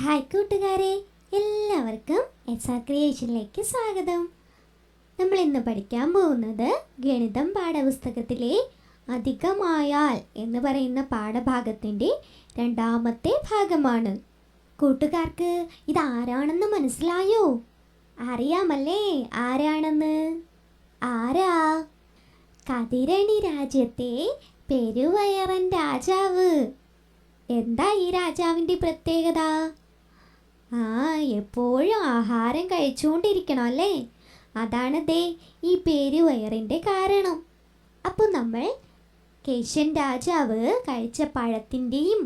Hi കൂട്ടുകാരെ, എല്ലാവർക്കും SR ക്രിയേഷനിലേക്ക് സ്വാഗതം. നമ്മൾ ഇന്ന് പഠിക്കാൻ പോകുന്നത് ഗണിതം പാഠപുസ്തകത്തിലെ അധികമായാൽ എന്ന് പറയുന്ന പാഠഭാഗത്തിൻ്റെ രണ്ടാമത്തെ ഭാഗമാണ്. കൂട്ടുകാർക്ക് ഇതാരാണെന്ന് മനസ്സിലായോ? അറിയാമല്ലേ ആരാണെന്ന്? ആരാ? കതിരണി രാജ്യത്തെ പെരുവയറൻ രാജാവ്. എന്താ ഈ രാജാവിൻ്റെ പ്രത്യേകത? എപ്പോഴും ആഹാരം കഴിച്ചുകൊണ്ടിരിക്കണം അല്ലേ? അതാണ് ഈ പെരുവയറിൻ്റെ കാരണം. അപ്പോൾ നമ്മൾ കേശൻ രാജാവ് കഴിച്ച പഴത്തിൻ്റെയും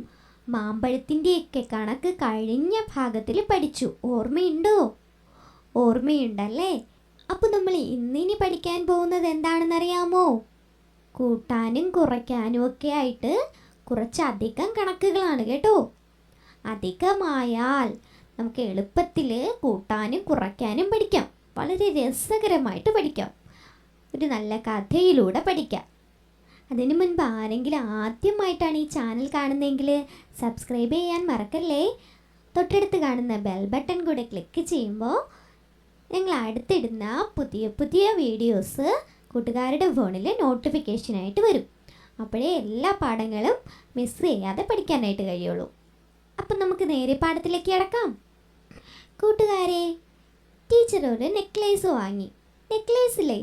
മാമ്പഴത്തിൻ്റെയൊക്കെ കണക്ക് കഴിഞ്ഞ ഭാഗത്തിൽ പഠിച്ചു. ഓർമ്മയുണ്ടോ? ഓർമ്മയുണ്ടല്ലേ? അപ്പോൾ നമ്മൾ ഇന്നിനി പഠിക്കാൻ പോകുന്നത് എന്താണെന്നറിയാമോ? കൂട്ടാനും കുറയ്ക്കാനും ഒക്കെ ആയിട്ട് കുറച്ചധികം കണക്കുകളാണ് കേട്ടോ. അധികമായാൽ നമുക്ക് എളുപ്പത്തിൽ കൂട്ടാനും കുറയ്ക്കാനും പഠിക്കാം. വളരെ രസകരമായിട്ട് പഠിക്കാം. ഒരു നല്ല കഥയിലൂടെ പഠിക്കാം. അതിനു മുൻപ് ആരെങ്കിലും ആദ്യമായിട്ടാണ് ഈ ചാനൽ കാണുന്നതെങ്കിൽ സബ്സ്ക്രൈബ് ചെയ്യാൻ മറക്കല്ലേ. തൊട്ടടുത്ത് കാണുന്ന ബെൽ ബട്ടൺ കൂടെ ക്ലിക്ക് ചെയ്യുമ്പോൾ ഞങ്ങൾ അടുത്തിടുന്ന പുതിയ പുതിയ വീഡിയോസ് കൂട്ടുകാരുടെ ഫോണിൽ നോട്ടിഫിക്കേഷനായിട്ട് വരും. അപ്പോഴേ എല്ലാ പാഠങ്ങളും മിസ് ചെയ്യാതെ പഠിക്കാനായിട്ട് കഴിയുള്ളൂ. അപ്പം നമുക്ക് നേരെ പാഠത്തിലേക്ക് കിടക്കാം. കൂട്ടുകാരെ, ടീച്ചർ ഒരു നെക്ലേസ് വാങ്ങി. നെക്ലേസിലേ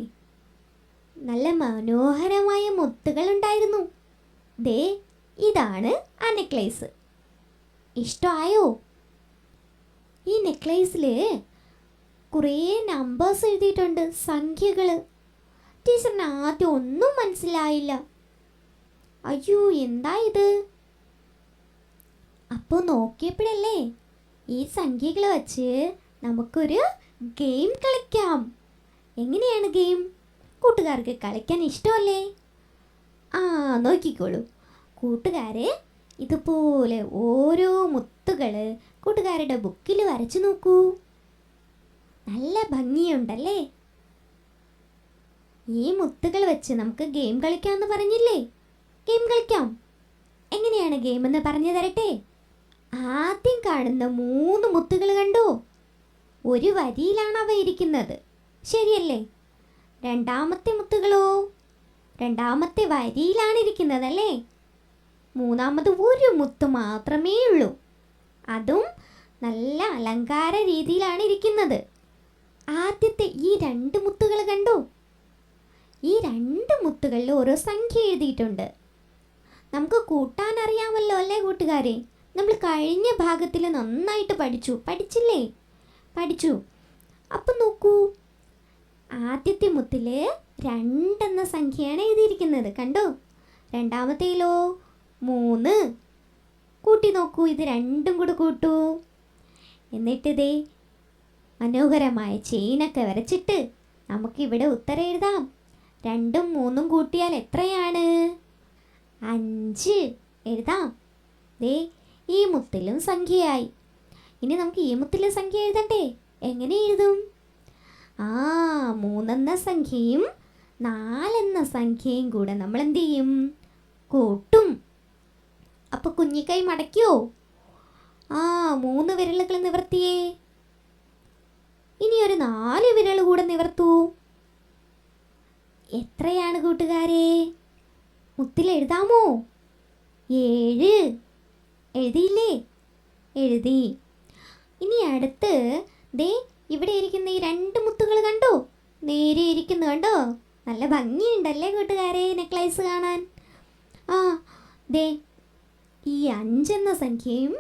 നല്ല മനോഹരമായ മുത്തുകൾ ഉണ്ടായിരുന്നു. ഇതാണ് ആ നെക്ലേസ്. ഇഷ്ടമായോ? ഈ നെക്ലേസിൽ കുറേ നമ്പേഴ്സ് എഴുതിയിട്ടുണ്ട്, സംഖ്യകൾ. ടീച്ചറിന് ആദ്യം ഒന്നും മനസ്സിലായില്ല. അയ്യോ, എന്താ ഇത്? അപ്പോൾ നോക്കിയപ്പോഴല്ലേ ഈ സംഖ്യകൾ വച്ച് നമുക്കൊരു ഗെയിം കളിക്കാം. എങ്ങനെയാണ് ഗെയിം? കൂട്ടുകാർക്ക് കളിക്കാൻ ഇഷ്ടമല്ലേ? നോക്കിക്കോളൂ കൂട്ടുകാരെ, ഇതുപോലെ ഓരോ മുത്തുകൾ കൂട്ടുകാരുടെ ബുക്കിൽ വരച്ചു നോക്കൂ. നല്ല ഭംഗിയുണ്ടല്ലേ? ഈ മുത്തുകൾ വെച്ച് നമുക്ക് ഗെയിം കളിക്കാമെന്ന് പറഞ്ഞില്ലേ? ഗെയിം കളിക്കാം. എങ്ങനെയാണ് ഗെയിം എന്ന് പറഞ്ഞു തരട്ടെ. ആദ്യം കാണുന്ന 3 മുത്തുകൾ കണ്ടോ? ഒരു വരിയിലാണ് അവ ഇരിക്കുന്നത്, ശരിയല്ലേ? രണ്ടാമത്തെ മുത്തുകളോ? രണ്ടാമത്തെ വരിയിലാണ് ഇരിക്കുന്നത് അല്ലേ? മൂന്നാമത് ഒരു മുത്ത് മാത്രമേ ഉള്ളൂ, അതും നല്ല അലങ്കാര രീതിയിലാണ് ഇരിക്കുന്നത്. ആദ്യത്തെ ഈ 2 മുത്തുകൾ കണ്ടോ? ഈ 2 മുത്തുകളിൽ ഓരോ സംഖ്യ എഴുതിയിട്ടുണ്ട്. നമുക്ക് കൂട്ടാൻ അറിയാമല്ലോ അല്ലേ കൂട്ടുകാരെ? നമ്മൾ കഴിഞ്ഞ ഭാഗത്തിൽ നന്നായിട്ട് പഠിച്ചില്ലേ? പഠിച്ചു. അപ്പം നോക്കൂ, ആദ്യത്തെ മുത്തിൽ 2 എന്ന സംഖ്യയാണ് എഴുതിയിരിക്കുന്നത്, കണ്ടോ? രണ്ടാമത്തേലോ 3. കൂട്ടി നോക്കൂ, ഇത് 2ഉം കൂടെ കൂട്ടൂ. എന്നിട്ട് മനോഹരമായ ചെയിനൊക്കെ വരച്ചിട്ട് നമുക്കിവിടെ ഉത്തരം എഴുതാം. 2ഉം 3ഉം കൂട്ടിയാൽ എത്രയാണ്? 5 എഴുതാം. ഈ മുത്തിലും സംഖ്യയായി. ഇനി നമുക്ക് ഈ മുത്തിലെ സംഖ്യ എഴുതണ്ടേ? എങ്ങനെ എഴുതും? 3 എന്ന സംഖ്യയും 4 എന്ന സംഖ്യയും കൂടെ നമ്മൾ എന്ത് ചെയ്യും? കൂട്ടും. അപ്പോൾ കുഞ്ഞിക്കൈ മടക്കിയോ? 3 വിരലുകൾ നിവർത്തിയേ. ഇനി ഒരു 4 വിരൽ കൂടെ നിവർത്തൂ. എത്രയാണ് കൂട്ടുകാരെ? മുത്തിൽ എഴുതാമോ? 7 എഴുതിയില്ലേ? എഴുതി. ഇനി അടുത്ത് ഇവിടെ ഇരിക്കുന്ന ഈ 2 മുത്തുകൾ കണ്ടോ? നേരെ ഇരിക്കുന്നു, കണ്ടോ? നല്ല ഭംഗിയുണ്ടല്ലേ കൂട്ടുകാരെ നെക്ലേസ് കാണാൻ? ഈ 5 എന്ന സംഖ്യയും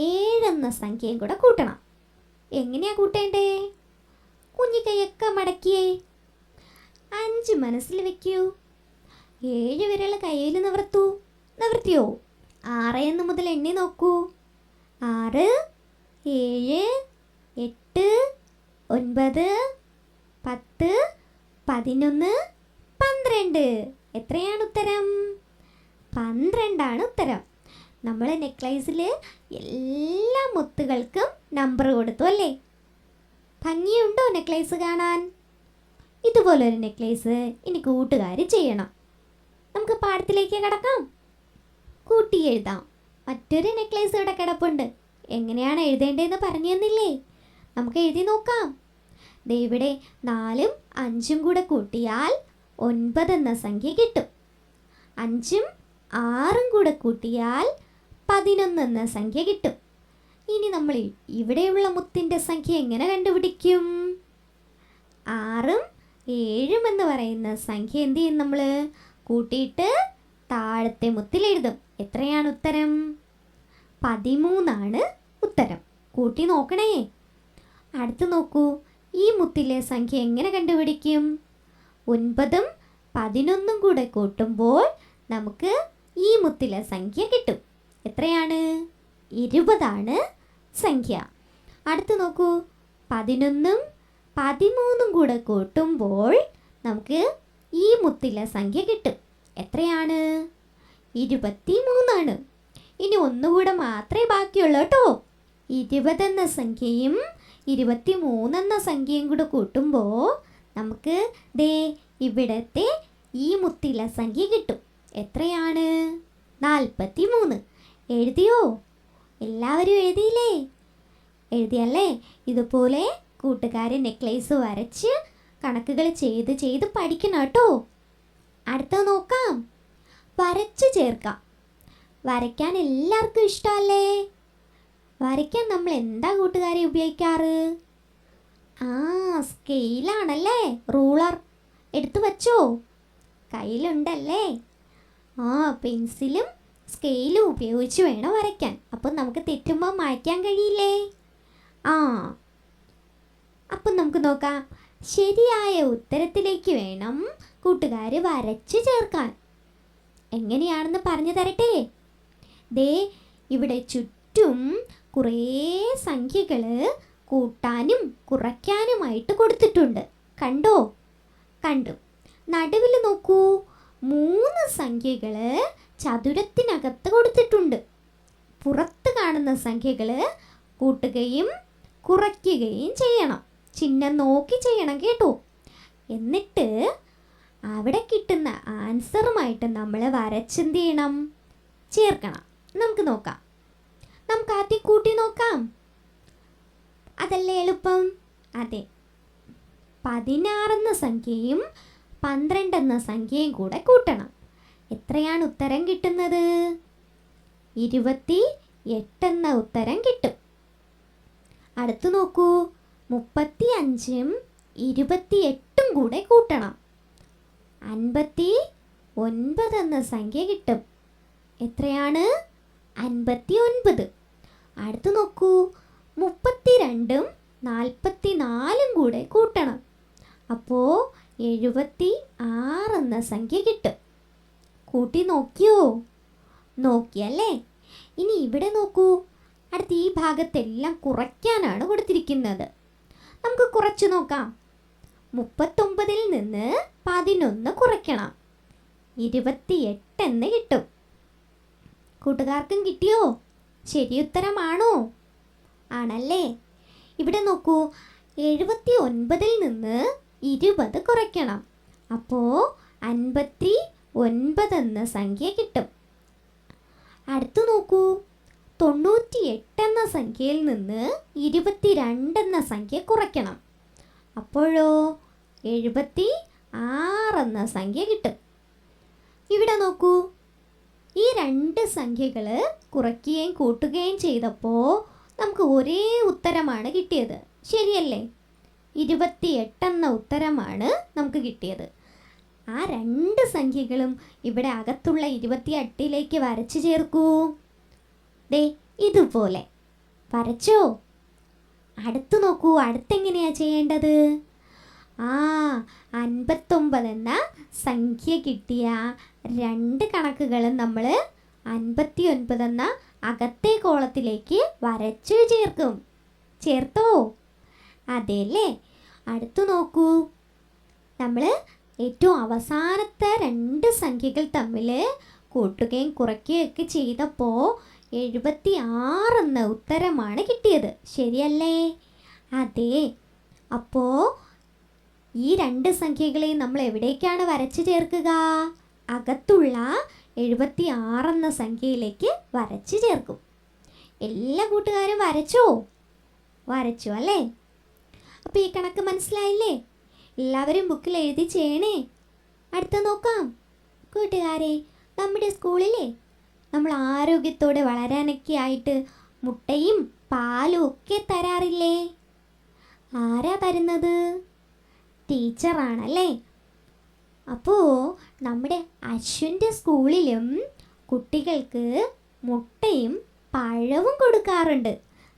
7 എന്ന സംഖ്യയും കൂടെ കൂട്ടണം. എങ്ങനെയാ കൂട്ടേണ്ടേ? കുഞ്ഞിക്കൈയൊക്കെ മടക്കിയേ. 5 മനസ്സിൽ വെക്കൂ. 7 വിരൽ കയ്യിൽ നിവർത്തിയോ? 6 എന്ന് മുതൽ എണ്ണി നോക്കൂ. 6, 7, 8, 9, 10, 11, 12. എത്രയാണ് ഉത്തരം? 12 ഉത്തരം. നമ്മൾ നെക്ലേസിൽ എല്ലാ മുത്തുകൾക്കും നമ്പർ കൊടുത്തു അല്ലേ? ഭംഗിയുണ്ടോ നെക്ലേസ് കാണാൻ? ഇതുപോലൊരു നെക്ലേസ് ഇനി കൂട്ടുകാർ ചെയ്യണം. നമുക്ക് പാഠത്തിലേക്ക് കടക്കാം. കൂട്ടി എഴുതാം. മറ്റൊരു നെക്ലേസ് ഇവിടെ കിടപ്പുണ്ട്. എങ്ങനെയാണ് എഴുതേണ്ടതെന്ന് പറഞ്ഞു തന്നില്ലേ? നമുക്ക് എഴുതി നോക്കാം. ദേ ഇവിടെ 4ഉം 5ഉം കൂടെ കൂട്ടിയാൽ 9 എന്ന സംഖ്യ കിട്ടും. 5ഉം 6ഉം കൂടെ കൂട്ടിയാൽ 11 എന്ന സംഖ്യ കിട്ടും. ഇനി നമ്മൾ ഇവിടെയുള്ള മുത്തിൻ്റെ സംഖ്യ എങ്ങനെ കണ്ടുപിടിക്കും? 6ഉം 7ഉം എന്ന് പറയുന്ന സംഖ്യ എന്ത് ചെയ്യും? നമ്മൾ കൂട്ടിയിട്ട് താഴത്തെ മുത്തിൽ എഴുതും. എത്രയാണ് ഉത്തരം? 13 ഉത്തരം. കൂട്ടി നോക്കണേ. അടുത്ത് നോക്കൂ, ഈ മുത്തിലെ സംഖ്യ എങ്ങനെ കണ്ടുപിടിക്കും? 9ഉം 11ഉം കൂടെ കൂട്ടുമ്പോൾ നമുക്ക് ഈ മുത്തിലെ സംഖ്യ കിട്ടും. എത്രയാണ്? 20 സംഖ്യ. അടുത്ത് നോക്കൂ, 11ഉം 13ഉം കൂടെ കൂട്ടുമ്പോൾ നമുക്ക് ഈ മുത്തിലെ സംഖ്യ കിട്ടും. എത്രയാണ്? 23. ഇനി ഒന്നുകൂടെ മാത്രമേ ബാക്കിയുള്ളൂ കേട്ടോ. 20 എന്ന സംഖ്യയും 23 എന്ന സംഖ്യയും കൂടെ കൂട്ടുമ്പോൾ നമുക്ക് ദേ ഇവിടത്തെ ഈ മുത്തിലെ സംഖ്യ കിട്ടും. എത്രയാണ്? 43. എഴുതിയോ? എല്ലാവരും എഴുതിയില്ലേ? എഴുതിയല്ലേ? ഇതുപോലെ കൂട്ടുകാരെ നെക്ലേസ് വരച്ച് കണക്കുകൾ ചെയ്ത് പഠിക്കണം കേട്ടോ. അടുത്ത നോക്കാം. വരച്ച് ചേർക്കാം. വരയ്ക്കാൻ എല്ലാവർക്കും ഇഷ്ടമല്ലേ? വരയ്ക്കാൻ നമ്മൾ എന്താ കൂട്ടുകാരെ ഉപയോഗിക്കാറ്? സ്കെയിലാണല്ലേ. റൂളർ എടുത്തു വച്ചോ? കയ്യിലുണ്ടല്ലേ? പെൻസിലും സ്കെയിലും ഉപയോഗിച്ച് വേണം വരയ്ക്കാൻ. അപ്പം നമുക്ക് തെറ്റുമ്പോൾ മായ്ക്കാൻ കഴിയില്ലേ? അപ്പം നമുക്ക് നോക്കാം. ശരിയായ ഉത്തരത്തിലേക്ക് വേണം കൂട്ടുകാർ വരച്ച് ചേർക്കാൻ. എങ്ങനെയാണെന്ന് പറഞ്ഞു തരട്ടെ. ദേ ഇവിടെ ചുറ്റും കുറേ സംഖ്യകൾ കൂട്ടാനും കുറയ്ക്കാനുമായിട്ട് കൊടുത്തിട്ടുണ്ട്. കണ്ടോ? കണ്ടു. നടുവിൽ നോക്കൂ, 3 സംഖ്യകൾ ചതുരത്തിനകത്ത് കൊടുത്തിട്ടുണ്ട്. പുറത്ത് കാണുന്ന സംഖ്യകൾ കൂട്ടുകയും കുറയ്ക്കുകയും ചെയ്യണം. ചിഹ്നം നോക്കി ചെയ്യണം കേട്ടോ. എന്നിട്ട് അവിടെ കിട്ടുന്ന ആൻസറുമായിട്ട് നമ്മൾ വരച്ചെന്ത് ചെയ്യണം? ചേർക്കണം. നമുക്ക് നോക്കാം. നമുക്ക് ആദ്യം കൂട്ടി നോക്കാം. അതല്ലേ എളുപ്പം? അതെ. 16 എന്ന സംഖ്യയും 12 എന്ന സംഖ്യയും കൂടെ കൂട്ടണം. എത്രയാണ് ഉത്തരം കിട്ടുന്നത്? 28 എന്ന ഉത്തരം കിട്ടും. അടുത്ത് നോക്കൂ, 35ഉം 28ഉം കൂടെ കൂട്ടണം. 59 എന്ന സംഖ്യ കിട്ടും. എത്രയാണ്? 59. അടുത്ത് നോക്കൂ, 32ഉം 44ഉം കൂടെ കൂട്ടണം. അപ്പോൾ 76 എന്ന സംഖ്യ കിട്ടും. കൂട്ടി നോക്കിയോ? നോക്കിയല്ലേ? ഇനി ഇവിടെ നോക്കൂ. അടുത്ത ഈ ഭാഗത്തെല്ലാം കുറയ്ക്കാനാണ് കൊടുത്തിരിക്കുന്നത്. നമുക്ക് കുറച്ച് നോക്കാം. 39ൽ നിന്ന് 11 കുറയ്ക്കണം. 28 എന്ന് കിട്ടും. കൂട്ടുകാർക്കും കിട്ടിയോ? ശരി ഉത്തരമാണോ? ആണല്ലേ? ഇവിടെ നോക്കൂ, 79ൽ നിന്ന് 20 കുറയ്ക്കണം. അപ്പോൾ 59 എന്ന സംഖ്യ കിട്ടും. അടുത്ത് നോക്കൂ, 98 എന്ന സംഖ്യയിൽ നിന്ന് 22 എന്ന സംഖ്യ കുറയ്ക്കണം. അപ്പോഴോ 76 എന്ന സംഖ്യ കിട്ടും. ഇവിടെ നോക്കൂ, ഈ 2 സംഖ്യകൾ കുറയ്ക്കുകയും കൂട്ടുകയും ചെയ്തപ്പോൾ നമുക്ക് ഒരേ ഉത്തരമാണ് കിട്ടിയത്. ശരിയല്ലേ? 28 എന്ന ഉത്തരമാണ് നമുക്ക് കിട്ടിയത്. ആ 2 സംഖ്യകളും ഇവിടെ അകത്തുള്ള 28ലേക്ക് വരച്ചു ചേർക്കൂ. ദേ ഇതുപോലെ വരച്ചോ? അടുത്ത് നോക്കൂ, അടുത്തെങ്ങനെയാണ് ചെയ്യേണ്ടത്? 59 എന്ന സംഖ്യ കിട്ടിയ 2 കണക്കുകളും നമ്മൾ 59 എന്ന അകത്തെ കോളത്തിലേക്ക് വരച്ചു ചേർക്കും. ചേർത്തോ? അതെല്ലേ? അടുത്ത് നോക്കൂ, നമ്മൾ ഏറ്റവും അവസാനത്തെ 2 സംഖ്യകൾ തമ്മിൽ കൂട്ടുകയും കുറയ്ക്കുകയും ഒക്കെ ചെയ്തപ്പോൾ 76 എന്ന ഉത്തരമാണ് കിട്ടിയത്. ശരിയല്ലേ? അതെ. അപ്പോൾ ഈ 2 സംഖ്യകളെയും നമ്മൾ എവിടേക്കാണ് വരച്ചു ചേർക്കുക? അകത്തുള്ള 76 എന്ന സംഖ്യയിലേക്ക് വരച്ചു ചേർക്കും. എല്ലാ കൂട്ടുകാരും വരച്ചോ? വരച്ചു അല്ലേ? അപ്പോൾ ഈ കണക്ക് മനസ്സിലായില്ലേ? എല്ലാവരും ബുക്കിൽ എഴുതി ചെയ്യണേ. അടുത്ത നോക്കാം കൂട്ടുകാരെ. നമ്മുടെ സ്കൂളിലെ നമ്മൾ ആരോഗ്യത്തോടെ വളരാനൊക്കെ ആയിട്ട് മുട്ടയും പാലും ഒക്കെ തരാറില്ലേ? ആരാ തരുന്നത്? ടീച്ചറാണല്ലേ. അപ്പോൾ നമ്മുടെ അശ്വിൻ്റെ സ്കൂളിലും കുട്ടികൾക്ക് മുട്ടയും പഴവും കൊടുക്കാറുണ്ട്.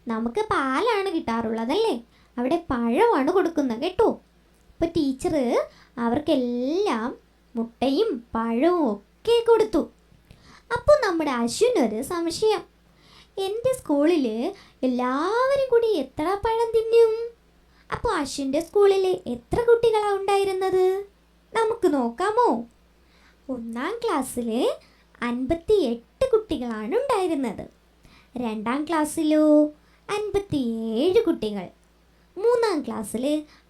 നമുക്ക് പാലാണ് കിട്ടാറുള്ളതല്ലേ, അവിടെ പഴമാണ് കൊടുക്കുന്നത് കേട്ടോ. അപ്പോൾ ടീച്ചർ അവർക്കെല്ലാം മുട്ടയും പഴവും ഒക്കെ കൊടുത്തു. അപ്പോൾ നമ്മുടെ അശ്വിനൊരു സംശയം, എൻ്റെ സ്കൂളിൽ എല്ലാവരും കൂടി എത്ര പഴം തിന്നും? അപ്പോൾ അശ്വിൻ്റെ സ്കൂളിൽ എത്ര കുട്ടികളാണ് ഉണ്ടായിരുന്നത്? നമുക്ക് നോക്കാമോ? 1-ാം ക്ലാസ്സിൽ 58 കുട്ടികളാണ് ഉണ്ടായിരുന്നത്. 2-ാം ക്ലാസ്സിലോ 57 കുട്ടികൾ. 3-ാം ക്ലാസ്സിൽ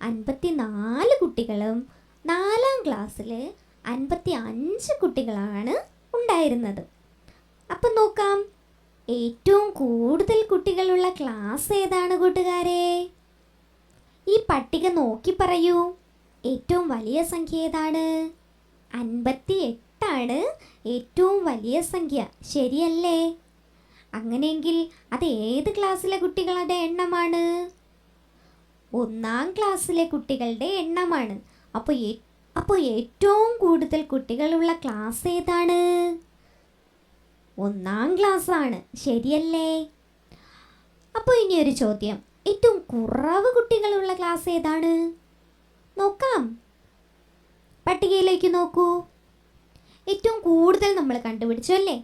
54 കുട്ടികളും 4-ാം ക്ലാസ്സിൽ 55 കുട്ടികളാണ് ഉണ്ടായിരുന്നത്. അപ്പം നോക്കാം, ഏറ്റവും കൂടുതൽ കുട്ടികളുള്ള ക്ലാസ് ഏതാണ് കൂട്ടുകാരെ? ഈ പട്ടിക നോക്കി പറയൂ. ഏറ്റവും വലിയ സംഖ്യ ഏതാണ്? 58 ഏറ്റവും വലിയ സംഖ്യ, ശരിയല്ലേ? അങ്ങനെയെങ്കിൽ അത് ഏത് ക്ലാസ്സിലെ കുട്ടികളുടെ എണ്ണമാണ്? 1-ാം ക്ലാസ്സിലെ കുട്ടികളുടെ എണ്ണമാണ്. അപ്പോൾ ഏറ്റവും കൂടുതൽ കുട്ടികളുള്ള ക്ലാസ് ഏതാണ്? 1-ാം ക്ലാസ്സാണ്, ശരിയല്ലേ? അപ്പോൾ ഇനിയൊരു ചോദ്യം, ഏറ്റവും കുറവ് കുട്ടികളുള്ള ക്ലാസ് ഏതാണ്? നോക്കാം, പട്ടികയിലേക്ക് നോക്കൂ. ഏറ്റവും കൂടുതൽ നമ്മൾ കണ്ടുപിടിച്ചു അല്ലേ?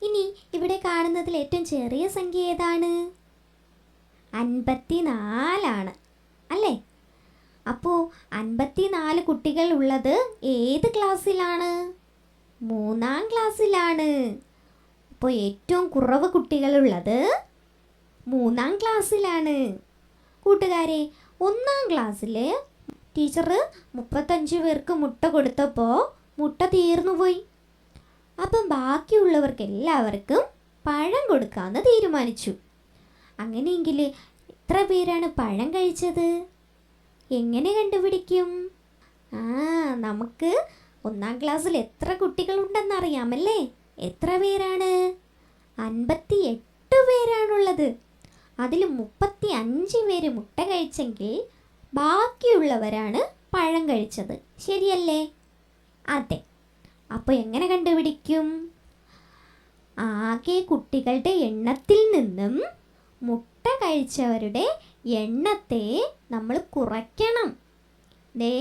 ഇനി ഇവിടെ കാണുന്നതിൽ ഏറ്റവും ചെറിയ സംഖ്യ ഏതാണ്? 54 അല്ലേ? അപ്പോൾ 54 കുട്ടികൾ ഉള്ളത് ഏത് ക്ലാസ്സിലാണ്? 3-ാം ക്ലാസ്സിലാണ്. അപ്പോൾ ഏറ്റവും കുറവ് കുട്ടികളുള്ളത് 3-ാം ക്ലാസ്സിലാണ്. കൂട്ടുകാരെ, 1-ാം ക്ലാസ്സിൽ ടീച്ചർ 35 പേർക്ക് മുട്ട കൊടുത്തപ്പോൾ മുട്ട തീർന്നുപോയി. അപ്പം ബാക്കിയുള്ളവർക്ക് എല്ലാവർക്കും പഴം കൊടുക്കാമെന്ന് തീരുമാനിച്ചു. അങ്ങനെയെങ്കിൽ എത്ര പേരാണ് പഴം കഴിച്ചത്? എങ്ങനെ കണ്ടുപിടിക്കും? നമുക്ക് 1-ാം ക്ലാസ്സിൽ എത്ര കുട്ടികളുണ്ടെന്നറിയാമല്ലേ? എത്ര പേരാണ്? 58 പേരാണുള്ളത്. അതിൽ 35 പേര് മുട്ട കഴിച്ചെങ്കിൽ ബാക്കിയുള്ളവരാണ് പഴം കഴിച്ചത്, ശരിയല്ലേ? അതെ. അപ്പോൾ എങ്ങനെ കണ്ടുപിടിക്കും? ആകെ കുട്ടികളുടെ എണ്ണത്തിൽ നിന്നും മുട്ട കഴിച്ചവരുടെ എണ്ണത്തെ നമ്മൾ കുറയ്ക്കണം. ദേ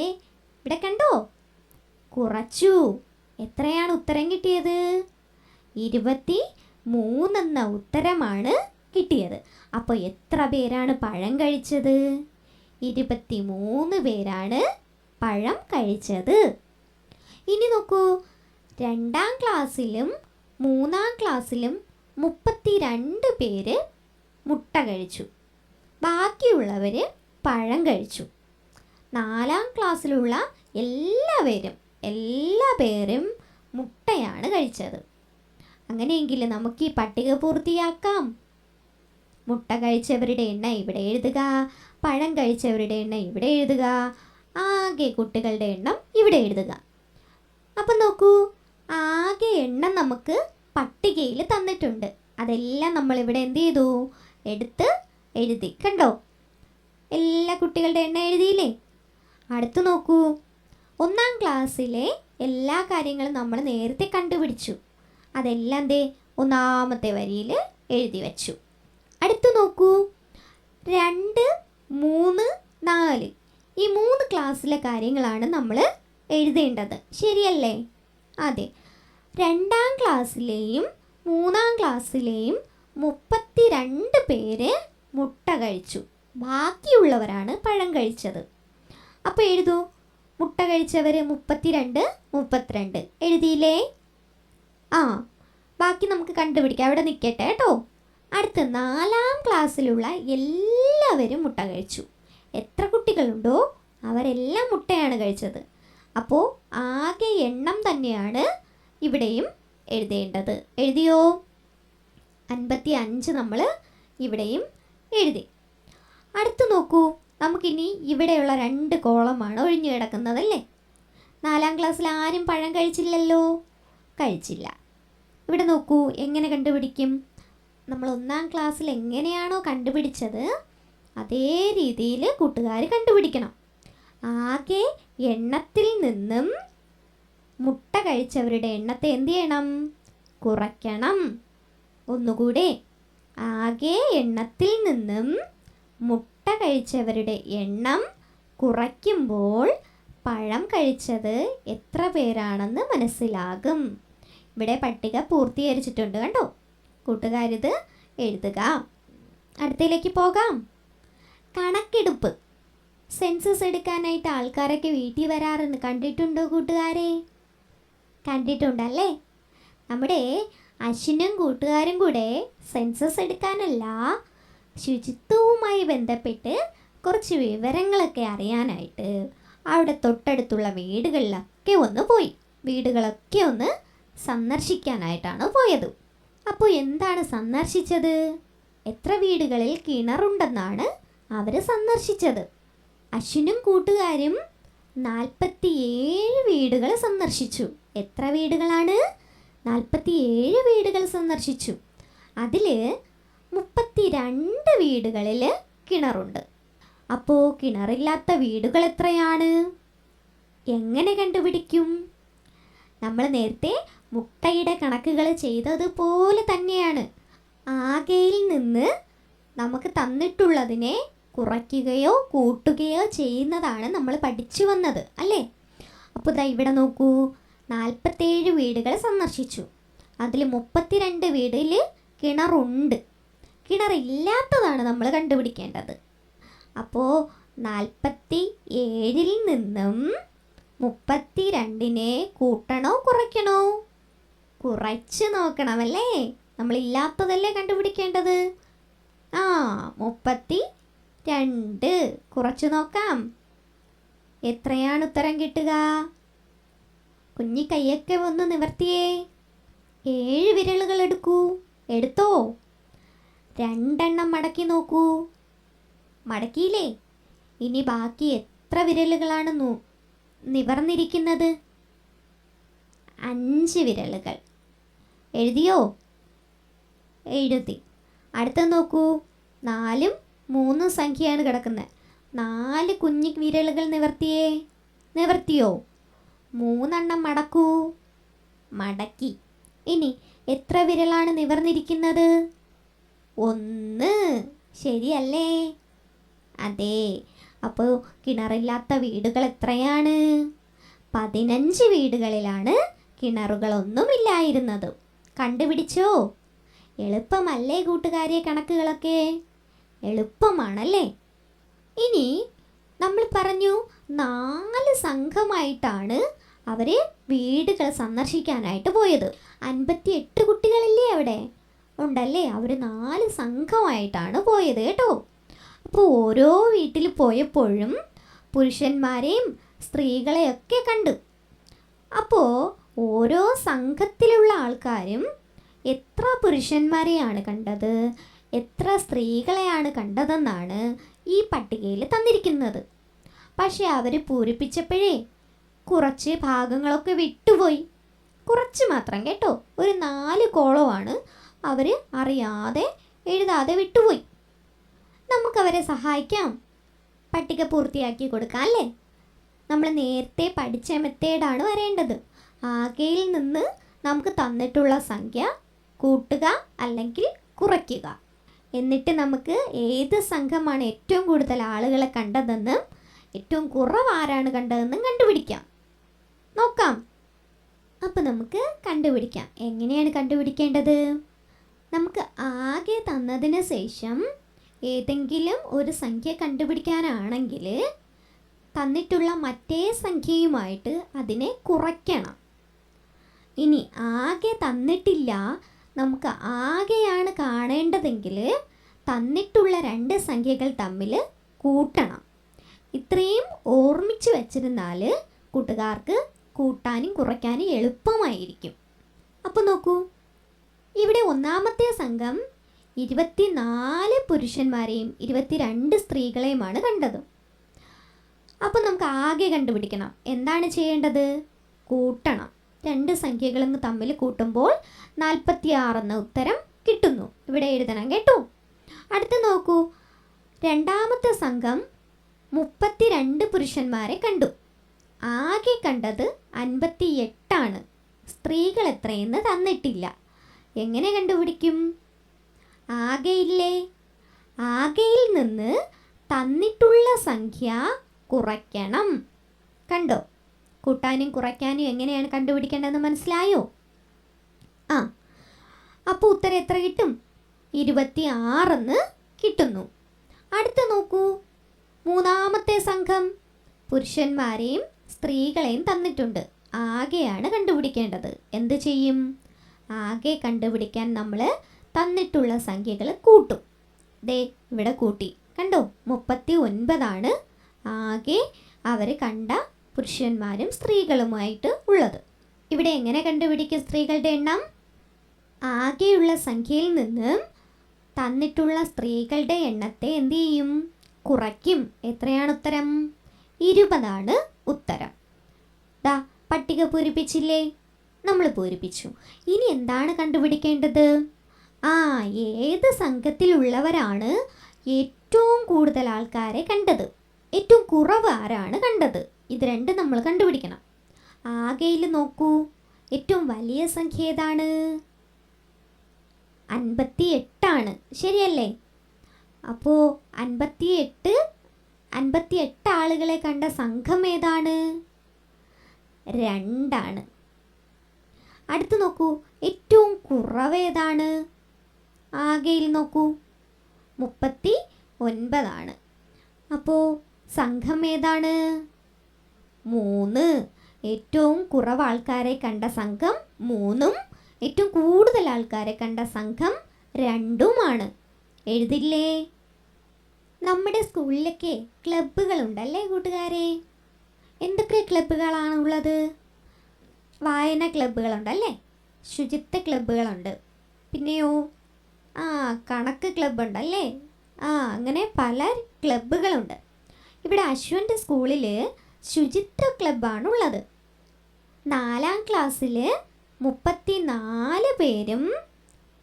ഇവിടെ കണ്ടോ, കുറച്ചു. എത്രയാണ് ഉത്തരം കിട്ടിയത്? 23 എന്ന ഉത്തരമാണ് കിട്ടിയത്. അപ്പോൾ എത്ര പേരാണ് പഴം കഴിച്ചത്? 23 പേരാണ് പഴം കഴിച്ചത്. ഇനി നോക്കൂ, 2-ാം ക്ലാസ്സിലും 3-ാം ക്ലാസ്സിലും 32 പേര് മുട്ട കഴിച്ചു. ബാക്കിയുള്ളവർ പഴം കഴിച്ചു. 4-ാം ക്ലാസ്സിലുള്ള എല്ലാ പേരും മുട്ടയാണ് കഴിച്ചത്. അങ്ങനെയെങ്കിൽ നമുക്ക് ഈ പട്ടിക പൂർത്തിയാക്കാം. മുട്ട കഴിച്ചവരുടെ എണ്ണം ഇവിടെ എഴുതുക, പഴം കഴിച്ചവരുടെ എണ്ണം ഇവിടെ എഴുതുക, ആകെ കുട്ടികളുടെ എണ്ണം ഇവിടെ എഴുതുക. അപ്പം നോക്കൂ, ആകെ എണ്ണം നമുക്ക് പട്ടികയിൽ തന്നിട്ടുണ്ട്. അതെല്ലാം നമ്മളിവിടെ എന്ത് ചെയ്തു? എടുത്ത് എഴുതി. കണ്ടോ, എല്ലാ കുട്ടികളുടെ എണ്ണം എഴുതിയില്ലേ? അടുത്ത് നോക്കൂ, 1-ാം ക്ലാസ്സിലെ എല്ലാ കാര്യങ്ങളും നമ്മൾ നേരത്തെ കണ്ടുപിടിച്ചു. അതെല്ലാം ദേ 1-ാമത്തെ വരിയിൽ എഴുതി വെച്ചു. അടുത്ത് നോക്കൂ, 2, 3, 4 ഈ 3 ക്ലാസ്സിലെ കാര്യങ്ങളാണ് നമ്മൾ എഴുതേണ്ടത്, ശരിയല്ലേ? അതെ. 2-ാം ക്ലാസ്സിലെയും 3-ാം ക്ലാസ്സിലെയും 32 പേര് മുട്ട കഴിച്ചു. ബാക്കിയുള്ളവരാണ് പഴം കഴിച്ചത്. അപ്പോൾ എഴുതൂ, മുട്ട കഴിച്ചവർ 32 എഴുതിയില്ലേ? ബാക്കി നമുക്ക് കണ്ടുപിടിക്കാം. അവിടെ നിൽക്കട്ടെ കേട്ടോ. അടുത്ത 4-ാം ക്ലാസ്സിലുള്ള എല്ലാവരും മുട്ട കഴിച്ചു. എത്ര കുട്ടികളുണ്ടോ അവരെല്ലാം മുട്ടയാണ് കഴിച്ചത്. അപ്പോൾ ആകെ എണ്ണം തന്നെയാണ് ഇവിടെയും എഴുതേണ്ടത്. എഴുതിയോ? 55 നമ്മൾ ഇവിടെയും എഴുതി. അടുത്ത് നോക്കൂ, നമുക്കിനി ഇവിടെയുള്ള 2 കോളമാണ് ഒഴിഞ്ഞു കിടക്കുന്നതല്ലേ. 4ാം ക്ലാസ്സിൽ ആരും പഴം കഴിച്ചില്ലല്ലോ, കഴിച്ചില്ല. ഇവിടെ നോക്കൂ, എങ്ങനെ കണ്ടുപിടിക്കും? നമ്മൾ 1ാം ക്ലാസ്സിൽ എങ്ങനെയാണോ കണ്ടുപിടിച്ചത് അതേ രീതിയിൽ കൂട്ടുകാർ കണ്ടുപിടിക്കണം. ആകെ എണ്ണത്തിൽ നിന്നും മുട്ട കഴിച്ചവരുടെ എണ്ണത്തെ എന്ത് ചെയ്യണം? കുറയ്ക്കണം. ഒന്നുകൂടെ, ആകെ എണ്ണത്തിൽ നിന്നും മുട്ട കഴിച്ചവരുടെ എണ്ണം കുറയ്ക്കുമ്പോൾ പഴം കഴിച്ചത് എത്ര പേരാണെന്ന് മനസ്സിലാകും. ഇവിടെ പട്ടിക പൂർത്തീകരിച്ചിട്ടുണ്ട് കണ്ടോ. കൂട്ടുകാരിത് എഴുതുക. അടുത്തയിലേക്ക് പോകാം. കണക്കെടുപ്പ്. സെൻസസ് എടുക്കാനായിട്ട് ആൾക്കാരൊക്കെ വീട്ടിൽ വരാറുണ്ട്, കണ്ടിട്ടുണ്ടോ കൂട്ടുകാരെ? കണ്ടിട്ടുണ്ടല്ലേ. നമ്മുടെ അശ്വിനും കൂട്ടുകാരും കൂടെ സെൻസസ് എടുക്കാനല്ല, ശുചിത്വവുമായി ബന്ധപ്പെട്ട് കുറച്ച് വിവരങ്ങളൊക്കെ അറിയാനായിട്ട് അവിടെ തൊട്ടടുത്തുള്ള വീടുകളിലൊക്കെ ഒന്ന് പോയി. വീടുകളൊക്കെ ഒന്ന് സന്ദർശിക്കാനായിട്ടാണ് പോയത്. അപ്പോൾ എന്താണ് സന്ദർശിച്ചത്? എത്ര വീടുകളിൽ കിണറുണ്ടെന്നാണ് അവർ സന്ദർശിച്ചത്. അശ്വിനും കൂട്ടുകാരും 47 വീടുകൾ സന്ദർശിച്ചു. എത്ര വീടുകളാണ്? 47 വീടുകൾ സന്ദർശിച്ചു. അതിൽ 32 വീടുകളിൽ കിണറുണ്ട്. അപ്പോൾ കിണറില്ലാത്ത വീടുകൾ എത്രയാണ്? എങ്ങനെ കണ്ടുപിടിക്കും? നമ്മൾ നേരത്തെ മുട്ടയുടെ കണക്കുകൾ ചെയ്തതുപോലെ തന്നെയാണ്. ആകെയിൽ നിന്ന് നമുക്ക് തന്നിട്ടുള്ളതിനെ കുറയ്ക്കുകയോ കൂട്ടുകയോ ചെയ്യുന്നതാണ് നമ്മൾ പഠിച്ചു വന്നത് അല്ലേ. അപ്പോൾ ഇതാ ഇവിടെ നോക്കൂ, 47 വീടുകൾ സന്ദർശിച്ചു. അതിൽ 32 വീടിൽ കിണറുണ്ട്. കിണറില്ലാത്തതാണ് നമ്മൾ കണ്ടുപിടിക്കേണ്ടത്. അപ്പോൾ 47-ൽ നിന്നും 32-നെ കൂട്ടണോ കുറയ്ക്കണോ? കുറച്ച് നോക്കണമല്ലേ. നമ്മളില്ലാത്തതല്ലേ കണ്ടുപിടിക്കേണ്ടത്. 32 കുറച്ച് നോക്കാം. എത്രയാണ് ഉത്തരം കിട്ടുക? കുഞ്ഞി കയ്യൊക്കെ ഒന്ന് നിവർത്തിയേ. 7 വിരലുകൾ എടുക്കൂ. എടുത്തോ? 2 എണ്ണം മടക്കി നോക്കൂ. മടക്കിയില്ലേ? ഇനി ബാക്കി എത്ര വിരലുകളാണ് നിവർന്നിരിക്കുന്നത്? 5 വിരലുകൾ. എഴുതിയോ? എഴുതി. അടുത്ത നോക്കൂ, 4ഉം 3ഉം സംഖ്യയാണ് കിടക്കുന്നത്. 4 കുഞ്ഞി വിരലുകൾ നിവർത്തിയേ. നിവർത്തിയോ? 3 എണ്ണം മടക്കൂ. മടക്കി. ഇനി എത്ര വിരലാണ് നിവർന്നിരിക്കുന്നത്? 1. ശരിയല്ലേ? അതെ. അപ്പോൾ കിണറില്ലാത്ത വീടുകൾ എത്രയാണ്? 15 വീടുകളിലാണ് കിണറുകളൊന്നുമില്ലായിരുന്നത്. കണ്ടുപിടിച്ചോ? എളുപ്പമല്ലേ കൂട്ടുകാരെ കണക്കുകളൊക്കെ? എളുപ്പമാണല്ലേ. ഇനി നമ്മൾ പറഞ്ഞു 4 സംഘമായിട്ടാണ് അവർ വീടുകൾ സന്ദർശിക്കാനായിട്ട് പോയത്. 58 കുട്ടികളില്ലേ അവിടെ? ഉണ്ടല്ലേ. അവർ 4 സംഘമായിട്ടാണ് പോയത് കേട്ടോ. അപ്പോൾ ഓരോ വീട്ടിൽ പോയപ്പോഴും പുരുഷന്മാരെയും സ്ത്രീകളെയൊക്കെ കണ്ടു. അപ്പോൾ ഓരോ സംഘത്തിലുള്ള ആൾക്കാരും എത്ര പുരുഷന്മാരെയാണ് കണ്ടത്, എത്ര സ്ത്രീകളെയാണ് കണ്ടതെന്നാണ് ഈ പട്ടികയിൽ തന്നിരിക്കുന്നത്. പക്ഷേ അവർ പൂരിപ്പിച്ചപ്പോഴേ കുറച്ച് ഭാഗങ്ങളൊക്കെ വിട്ടുപോയി. കുറച്ച് മാത്രം കേട്ടോ. ഒരു 4 കോളമാണ് അവർ അറിയാതെ എഴുതാതെ വിട്ടുപോയി. നമുക്കവരെ സഹായിക്കാം. പട്ടിക പൂർത്തിയാക്കി കൊടുക്കാം അല്ലേ. നമ്മൾ നേരത്തെ പഠിച്ച മെത്തേഡാണ് വരേണ്ടത്. ആകെയിൽ നിന്ന് നമുക്ക് തന്നിട്ടുള്ള സംഖ്യ കൂട്ടുക അല്ലെങ്കിൽ കുറയ്ക്കുക. എന്നിട്ട് നമുക്ക് ഏത് സംഘമാണ് ഏറ്റവും കൂടുതൽ ആളുകളെ കണ്ടതെന്നും ഏറ്റവും കുറവ് ആരാണ് കണ്ടതെന്നും കണ്ടുപിടിക്കാം. നോക്കാം. അപ്പോൾ നമുക്ക് കണ്ടുപിടിക്കാം. എങ്ങനെയാണ് കണ്ടുപിടിക്കേണ്ടത്? നമുക്ക് ആകെ തന്നതിന് ശേഷം ഏതെങ്കിലും ഒരു സംഖ്യ കണ്ടുപിടിക്കാനാണെങ്കിൽ തന്നിട്ടുള്ള മറ്റേ സംഖ്യയുമായിട്ട് അതിനെ കുറയ്ക്കണം. ഇനി ആകെ തന്നിട്ടില്ല, നമുക്ക് ആകെയാണ് കാണേണ്ടതെങ്കിൽ തന്നിട്ടുള്ള 2 സംഖ്യകൾ തമ്മിൽ കൂട്ടണം. ഇത്രയും ഓർമ്മിച്ച് വെച്ചിരുന്നാൽ കൂട്ടുകാർക്ക് കൂട്ടാനും കുറയ്ക്കാനും എളുപ്പമായിരിക്കും. അപ്പോൾ നോക്കൂ, ഇവിടെ 1ാമത്തെ സംഘം 24 പുരുഷന്മാരെയും 22 സ്ത്രീകളെയുമാണ് കണ്ടത്. അപ്പോൾ നമുക്ക് ആകെ കണ്ടുപിടിക്കണം. എന്താണ് ചെയ്യേണ്ടത്? കൂട്ടണം. രണ്ട് സംഖ്യകളും തമ്മിൽ കൂട്ടുമ്പോൾ 46 എന്ന ഉത്തരം കിട്ടുന്നു. ഇവിടെ എഴുതണം കേട്ടോ. അടുത്ത് നോക്കൂ, രണ്ടാമത്തെ സംഘം 32 പുരുഷന്മാരെ കണ്ടു. ആകെ കണ്ടത് 58. സ്ത്രീകൾ എത്രയെന്ന് തന്നിട്ടില്ല. എങ്ങനെ കണ്ടുപിടിക്കും? ആകെയില്ലേ? ആകെയിൽ നിന്ന് തന്നിട്ടുള്ള സംഖ്യ കുറയ്ക്കണം. കണ്ടോ? കൂട്ടാനും കുറയ്ക്കാനും എങ്ങനെയാണ് കണ്ടുപിടിക്കേണ്ടതെന്ന് മനസ്സിലായോ? അപ്പോൾ ഉത്തരം എത്ര കിട്ടും? 26 കിട്ടുന്നു. അടുത്ത നോക്കൂ, മൂന്നാമത്തെ സംഘം പുരുഷന്മാരെയും സ്ത്രീകളെയും തന്നിട്ടുണ്ട്. ആകെയാണ് കണ്ടുപിടിക്കേണ്ടത്. എന്ത് ചെയ്യും? ആകെ കണ്ടുപിടിക്കാൻ നമ്മൾ തന്നിട്ടുള്ള സംഖ്യകൾ കൂട്ടും. ദേ ഇവിടെ കൂട്ടി. കണ്ടോ? 39 ആകെ അവർ കണ്ട പുരുഷന്മാരും സ്ത്രീകളുമായിട്ട് ഉള്ളത്. ഇവിടെ എങ്ങനെ കണ്ടുപിടിക്കും സ്ത്രീകളുടെ എണ്ണം? ആകെയുള്ള സംഖ്യയിൽ നിന്ന് തന്നിട്ടുള്ള സ്ത്രീകളുടെ എണ്ണത്തെ എന്ത് ചെയ്യും? കുറയ്ക്കും. എത്രയാണ് ഉത്തരം? 20 ഉത്തരം. ദാ പട്ടിക പൂരിപ്പിച്ചില്ലേ? നമ്മൾ പൂരിപ്പിച്ചു. ഇനി എന്താണ് കണ്ടുപിടിക്കേണ്ടത്? ഏത് സംഘത്തിലുള്ളവരാണ് ഏറ്റവും കൂടുതൽ ആൾക്കാരെ കണ്ടത്, ഏറ്റവും കുറവ് ആരാണ് കണ്ടത്? ഇത് രണ്ടും നമ്മൾ കണ്ടുപിടിക്കണം. ആകെയിൽ നോക്കൂ, ഏറ്റവും വലിയ സംഖ്യ ഏതാണ്? 58. ശരിയല്ലേ? അപ്പോൾ 58 ആളുകളെ കണ്ട സംഘം ഏതാണ്? 2. അടുത്ത് നോക്കൂ, ഏറ്റവും കുറവ് ഏതാണ്? ആകെയിൽ നോക്കൂ, 39. അപ്പോൾ സംഘം ഏതാണ്? 3. ഏറ്റവും കുറവ് ആൾക്കാരെ കണ്ട സംഘം 3ഉം ഏറ്റവും കൂടുതൽ ആൾക്കാരെ കണ്ട സംഘം 2ഉമാണ്. എഴുതില്ലേ? നമ്മുടെ സ്കൂളിലൊക്കെ ക്ലബ്ബുകളുണ്ടല്ലേ കൂട്ടുകാരെ? എന്തൊക്കെ ക്ലബ്ബുകളാണ് ഉള്ളത്? വായന ക്ലബ്ബുകളുണ്ടല്ലേ, ശുചിത്വ ക്ലബ്ബുകളുണ്ട്, പിന്നെയോ കണക്ക് ക്ലബ്ബുണ്ടല്ലേ, അങ്ങനെ പല ക്ലബ്ബുകളുണ്ട്. ഇവിടെ അശ്വൻ്റെ സ്കൂളിൽ ശുചിത്വ ക്ലബ്ബാണുള്ളത്. 4ാം ക്ലാസ്സിൽ 34 പേരും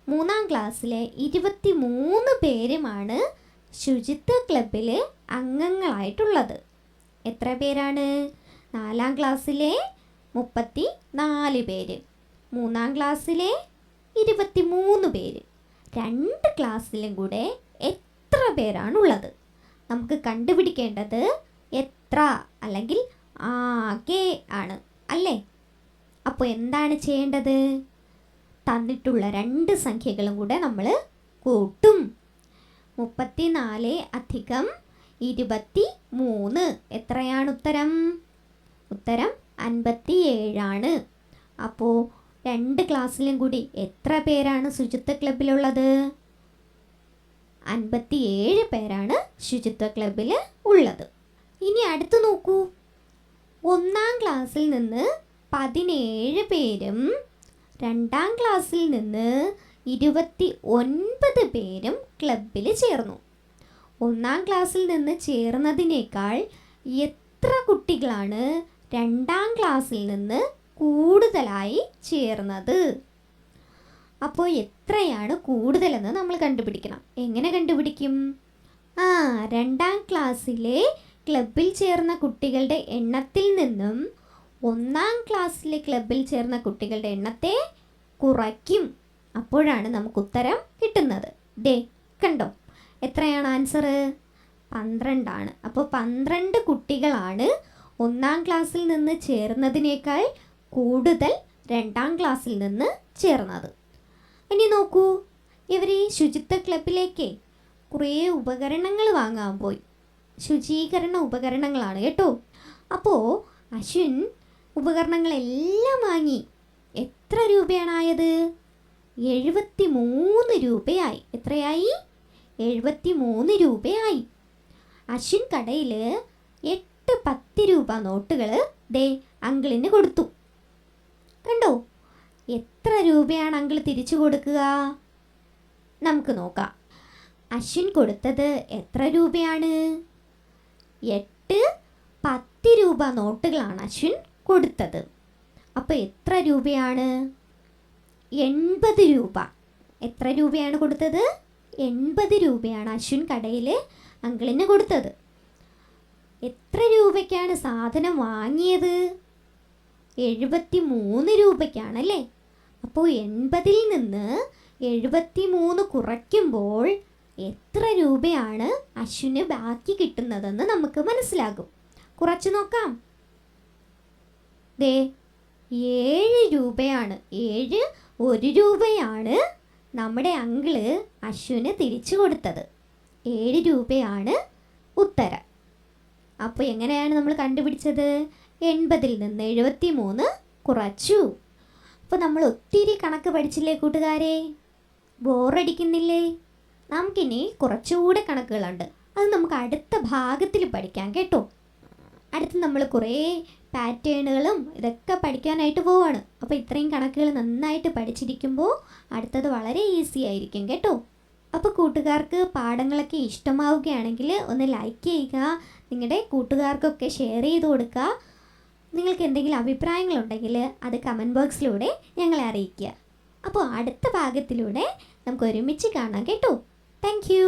3ാം ക്ലാസ്സിലെ 23 പേരുമാണ് ശുചിത്വ ക്ലബ്ബിൽ അംഗങ്ങളായിട്ടുള്ളത്. എത്ര പേരാണ്? 4ാം ക്ലാസ്സിലെ 34 പേര്, 3ാം ക്ലാസ്സിലെ 23 പേര്. 2 ക്ലാസ്സിലും കൂടെ എത്ര പേരാണുള്ളത്? നമുക്ക് കണ്ടുപിടിക്കേണ്ടത് എത്ര അല്ലെങ്കിൽ ആകെ ആണ് അല്ലേ? അപ്പോൾ എന്താണ് ചെയ്യേണ്ടത്? തന്നിട്ടുള്ള 2 സംഖ്യകളും കൂടെ നമ്മൾ കൂട്ടും. 34 അധികം 23 എത്രയാണ് ഉത്തരം? ഉത്തരം 57. അപ്പോൾ 2 ക്ലാസ്സിലും കൂടി എത്ര പേരാണ് ശുചിത്വ ക്ലബിലുള്ളത്? 57 പേരാണ് ശുചിത്വ ക്ലബിൽ ഉള്ളത്. ഇനി അടുത്ത് നോക്കൂ, 1ാം ക്ലാസ്സിൽ നിന്ന് 17 പേരും 2ാം ക്ലാസ്സിൽ നിന്ന് 29 പേരും ക്ലബിൽ ചേർന്നു. 1ാം ക്ലാസ്സിൽ നിന്ന് ചേർന്നതിനേക്കാൾ എത്ര കുട്ടികളാണ് 2ാം ക്ലാസ്സിൽ നിന്ന് കൂടുതലായി ചേർന്നത്? അപ്പോൾ എത്രയാണ് കൂടുതലെന്ന് നമ്മൾ കണ്ടുപിടിക്കണം. എങ്ങനെ കണ്ടുപിടിക്കും? 2ാം ക്ലാസ്സിലെ ക്ലബിൽ ചേർന്ന കുട്ടികളുടെ എണ്ണത്തിൽ നിന്നും 1ാം ക്ലാസ്സിലെ ക്ലബിൽ ചേർന്ന കുട്ടികളുടെ എണ്ണത്തെ കുറയ്ക്കും. അപ്പോഴാണ് നമുക്ക് ഉത്തരം കിട്ടുന്നത്. ദേ കണ്ടോ, എത്രയാണ് ആൻസർ? 12. അപ്പോൾ 12 കുട്ടികളാണ് 1ാം ക്ലാസ്സിൽ നിന്ന് ചേർന്നതിനേക്കാൾ കൂടുതൽ 2ാം ക്ലാസ്സിൽ നിന്ന് ചേർന്നത്. ഇനി നോക്കൂ, ഇവർ ഈ ശുചിത്വ ക്ലബിലേക്ക് കുറേ ഉപകരണങ്ങൾ വാങ്ങാൻ പോയി. ശുചീകരണ ഉപകരണങ്ങളാണ് കേട്ടോ. അപ്പോൾ അശ്വിൻ ഉപകരണങ്ങളെല്ലാം വാങ്ങി. എത്ര രൂപയാണായത്? 73 രൂപയായി. എത്രയായി? 73 രൂപയായി. അശ്വിൻ കടയിൽ 8-10 രൂപ നോട്ടുകൾ ദേ അങ്കിളിന് കൊടുത്തു. കണ്ടോ, എത്ര രൂപയാണ് അങ്കിൾ തിരിച്ചു കൊടുക്കുക? നമുക്ക് നോക്കാം. അശ്വിൻ കൊടുത്തത് എത്ര രൂപയാണ്? 8, 10 രൂപ നോട്ടുകളാണ് അശ്വിൻ കൊടുത്തത്. അപ്പോൾ എത്ര രൂപയാണ്? 80 രൂപ. എത്ര രൂപയാണ് കൊടുത്തത്? 80 രൂപയാണ് അശ്വിൻ കടയിൽ അങ്കിളിന് കൊടുത്തത്. എത്ര രൂപയ്ക്കാണ് സാധനം വാങ്ങിയത്? 73 രൂപയ്ക്കാണല്ലേ. അപ്പോൾ 80-ൽ നിന്ന് 73 കുറയ്ക്കുമ്പോൾ എത്ര രൂപയാണ് അശ്വിന് ബാക്കി കിട്ടുന്നതെന്ന് നമുക്ക് മനസ്സിലാകും. കുറച്ച് നോക്കാം. ദേ 7 രൂപയാണ്. 1 രൂപയാണ് നമ്മുടെ അങ്കിള് അശ്വിന് തിരിച്ചു കൊടുത്തത്. 7 രൂപയാണ് ഉത്തരം. അപ്പോൾ എങ്ങനെയാണ് നമ്മൾ കണ്ടുപിടിച്ചത്? 80-ൽ നിന്ന് 73 കുറച്ചു. അപ്പോൾ നമ്മൾ ഒത്തിരി കണക്ക് പഠിച്ചില്ലേ കൂട്ടുകാരെ? ബോറടിക്കുന്നില്ലേ? നമുക്കിനി കുറച്ചുകൂടെ കണക്കുകളുണ്ട്. അത് നമുക്ക് അടുത്ത ഭാഗത്തിൽ പഠിക്കാം കേട്ടോ. അടുത്ത് നമ്മൾ കുറേ പാറ്റേണുകളും ഇതൊക്കെ പഠിക്കാനായിട്ട് പോവാണ്. അപ്പോൾ ഇത്രയും കണക്കുകൾ നന്നായിട്ട് പഠിച്ചിരിക്കുമ്പോൾ അടുത്തത് വളരെ ഈസി ആയിരിക്കും കേട്ടോ. അപ്പോൾ കൂട്ടുകാർക്ക് പാഠങ്ങളൊക്കെ ഇഷ്ടമാവുകയാണെങ്കിൽ ഒന്ന് ലൈക്ക് ചെയ്യുക, നിങ്ങളുടെ കൂട്ടുകാർക്കൊക്കെ ഷെയർ ചെയ്ത് കൊടുക്കുക. നിങ്ങൾക്ക് എന്തെങ്കിലും അഭിപ്രായങ്ങളുണ്ടെങ്കിൽ അത് കമൻറ്റ് ബോക്സിലൂടെ ഞങ്ങളെ അറിയിക്കുക. അപ്പോൾ അടുത്ത ഭാഗത്തിലൂടെ നമുക്ക് ഒരുമിച്ച് കാണാം കേട്ടോ. Thank you.